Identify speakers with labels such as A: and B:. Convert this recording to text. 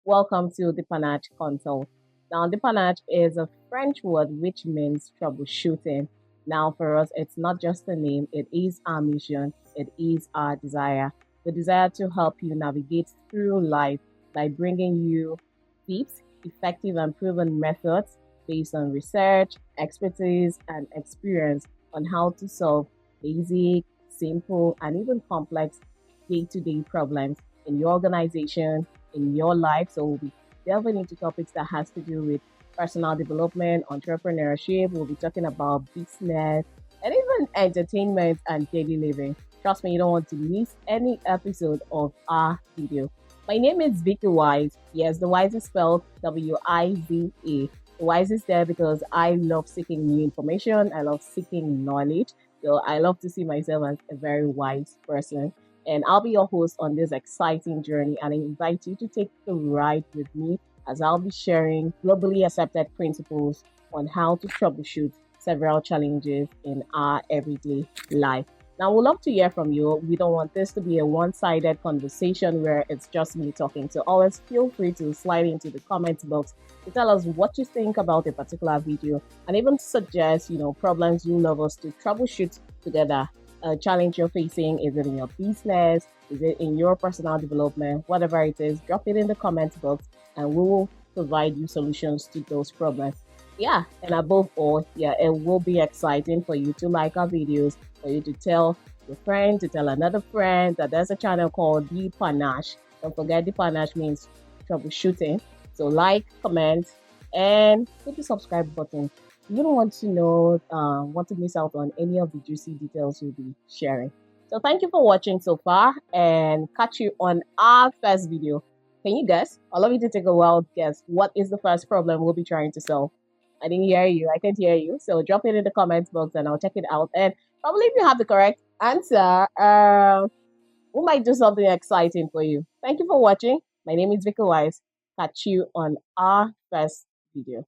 A: Welcome to Depannage Consult. Now, Depannage is a French word which means troubleshooting. Now, for us, it's not just a name, it is our mission, it is our desire. The desire to help you navigate through life by bringing you tips, effective and proven methods based on research, expertise, and experience on how to solve basic, simple, and even complex day to day problems in your organization, in your life. So we'll be delving into topics that has to do with personal development, entrepreneurship. We'll be talking about business and even entertainment and daily living. Trust me, you don't want to miss any episode of our video. My name is Vicky Wise. Yes, the Wise is spelled Wiza. The Wise is there because I love seeking new information. I love seeking knowledge. So I love to see myself as a very wise person. And I'll be your host on this exciting journey, and I invite you to take the ride with me as I'll be sharing globally accepted principles on how to troubleshoot several challenges in our everyday life. Now, we'd love to hear from you. We don't want this to be a one-sided conversation where it's just me talking. So always feel free to slide into the comments box to tell us what you think about a particular video and even suggest, problems you love us to troubleshoot together. A challenge you're facing, is it in your business, is it in your personal development, whatever it is, drop it in the comments box and we will provide you solutions to those problems. Yeah, and above all, it will be exciting for you to like our videos, for you to tell your friend, to tell another friend that there's a channel called Depannage. Don't forget, Depannage means troubleshooting. So like, comment, and hit the subscribe button. You don't want to want to miss out on any of the juicy details we'll be sharing. So thank you for watching so far, and catch you on our first video. Can you guess? I'll love you to take a wild guess. What is the first problem we'll be trying to solve? I didn't hear you. I can't hear you. So drop it in the comments box and I'll check it out. And probably if you have the correct answer, we might do something exciting for you. Thank you for watching. My name is Vicky Wise. Catch you on our first video.